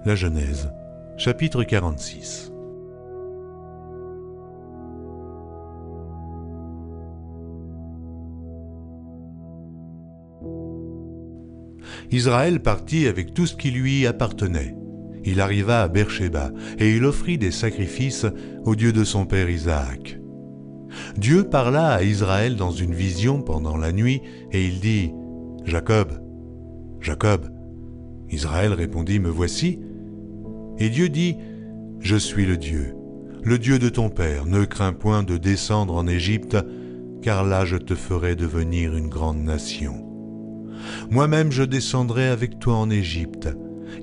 La Genèse, chapitre 46. Israël partit avec tout ce qui lui appartenait. Il arriva à Beer-Shéba et il offrit des sacrifices au Dieu de son père Isaac. Dieu parla à Israël dans une vision pendant la nuit et il dit « Jacob, Jacob ». Israël répondit « Me voici ». Et Dieu dit « Je suis le Dieu de ton père, ne crains point de descendre en Égypte, car là je te ferai devenir une grande nation. Moi-même je descendrai avec toi en Égypte,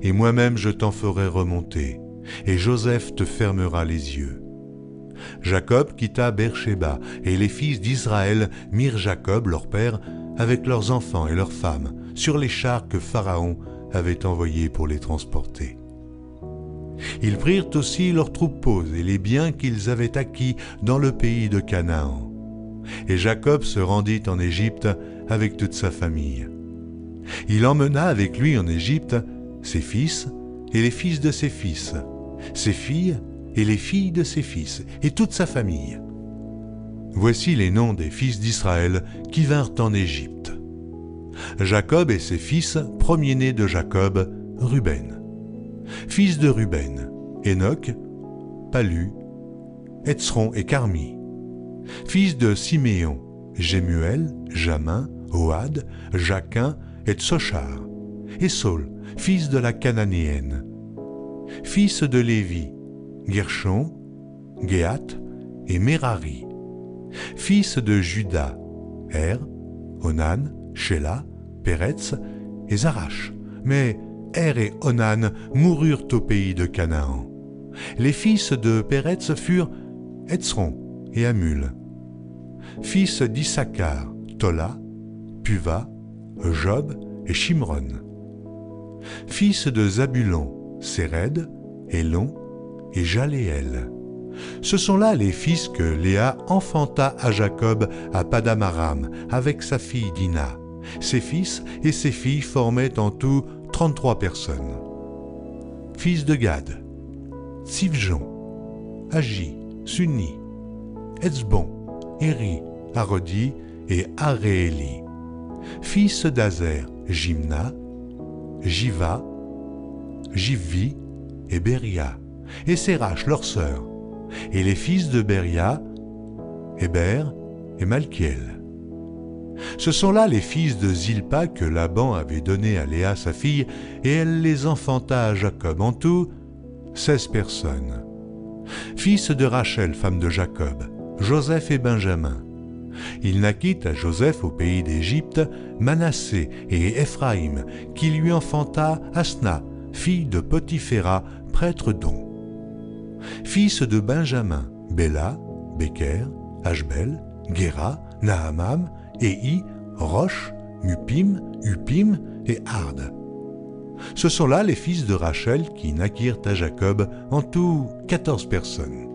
et moi-même je t'en ferai remonter, et Joseph te fermera les yeux. » Jacob quitta Beer-Shéba, et les fils d'Israël mirent Jacob, leur père, avec leurs enfants et leurs femmes, sur les chars que Pharaon avait envoyés pour les transporter. Ils prirent aussi leurs troupeaux et les biens qu'ils avaient acquis dans le pays de Canaan. Et Jacob se rendit en Égypte avec toute sa famille. Il emmena avec lui en Égypte ses fils et les fils de ses fils, ses filles et les filles de ses fils, et toute sa famille. Voici les noms des fils d'Israël qui vinrent en Égypte. Jacob et ses fils, premier-né de Jacob, Ruben. Fils de Ruben, Enoch, Palu, Hetzron et Carmi. Fils de Siméon, Jémuel, Jamin, Ohad, Jaquin et Tsochar. Et Saul, fils de la Cananéenne. Fils de Lévi, Gershon, Géhat et Merari. Fils de Juda, Onan, Shéla, Péretz et Zarash. Mais et Onan moururent au pays de Canaan. Les fils de Péretz furent Hetzron et Hamul. Fils d'Issachar, Tola, Puva, Job et Shimron. Fils de Zabulon, Séred, Élon et Jaléel. Ce sont là les fils que Léa enfanta à Jacob à Padam-Aram avec sa fille Dina. Ses fils et ses filles formaient en tout 33 personnes. Fils de Gad, Tsivjon, Agi, Sunni, Etzbon, Éri, Arodi et Arééli. Fils d'Azer, Jimna, Jiva, Jivvi et Beria, et Sérach leur sœur. Et les fils de Beria, Héber et Malkiel. Ce sont là les fils de Zilpa que Laban avait donnés à Léa sa fille, et elle les enfanta à Jacob, en tout 16 personnes. Fils de Rachel, femme de Jacob, Joseph et Benjamin. Il naquit à Joseph au pays d'Égypte Manassé et Éphraïm, qui lui enfanta Asna, fille de Potiphéra, prêtre d'On. Fils de Benjamin, Béla, Béker, Ashbel, Guéra, Nahamam, Éhi, Roche, Mupim, Upim et Ard. Ce sont là les fils de Rachel qui naquirent à Jacob, en tout 14 personnes.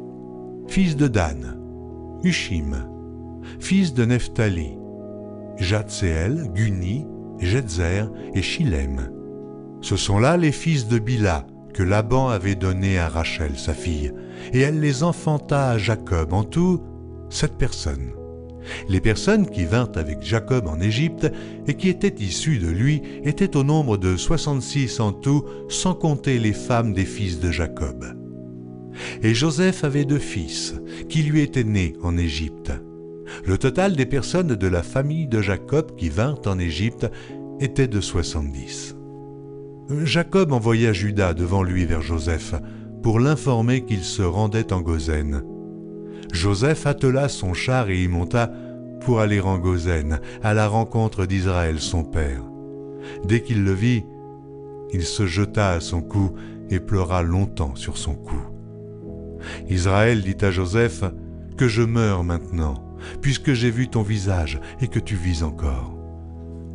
Fils de Dan, Ushim. Fils de Nephtali, Jatseel, Guni, Jetzer et Shilem. Ce sont là les fils de Bila que Laban avait donnés à Rachel sa fille, et elle les enfanta à Jacob, en tout 7 personnes. Les personnes qui vinrent avec Jacob en Égypte et qui étaient issues de lui étaient au nombre de 66 en tout, sans compter les femmes des fils de Jacob. Et Joseph avait 2 fils, qui lui étaient nés en Égypte. Le total des personnes de la famille de Jacob qui vinrent en Égypte était de 70. Jacob envoya Juda devant lui vers Joseph pour l'informer qu'il se rendait en Goshen. Joseph attela son char et y monta pour aller en Goshen, à la rencontre d'Israël son père. Dès qu'il le vit, il se jeta à son cou et pleura longtemps sur son cou. Israël dit à Joseph « Que je meure maintenant, puisque j'ai vu ton visage et que tu vis encore. »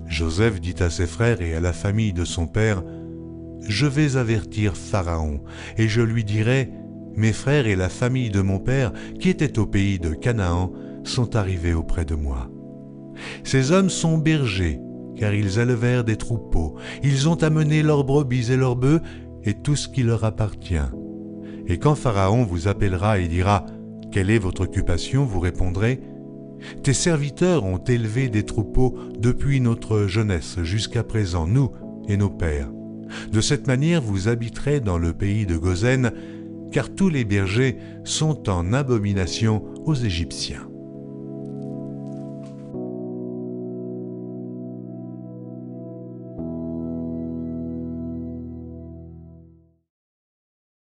Joseph dit à ses frères et à la famille de son père « Je vais avertir Pharaon, et je lui dirai « Mes frères et la famille de mon père, qui étaient au pays de Canaan, sont arrivés auprès de moi. Ces hommes sont bergers, car ils élevèrent des troupeaux. Ils ont amené leurs brebis et leurs bœufs, et tout ce qui leur appartient. Et quand Pharaon vous appellera et dira « Quelle est votre occupation ?» vous répondrez « Tes serviteurs ont élevé des troupeaux depuis notre jeunesse jusqu'à présent, nous et nos pères. De cette manière vous habiterez dans le pays de Goshen, car tous les bergers sont en abomination aux Égyptiens. »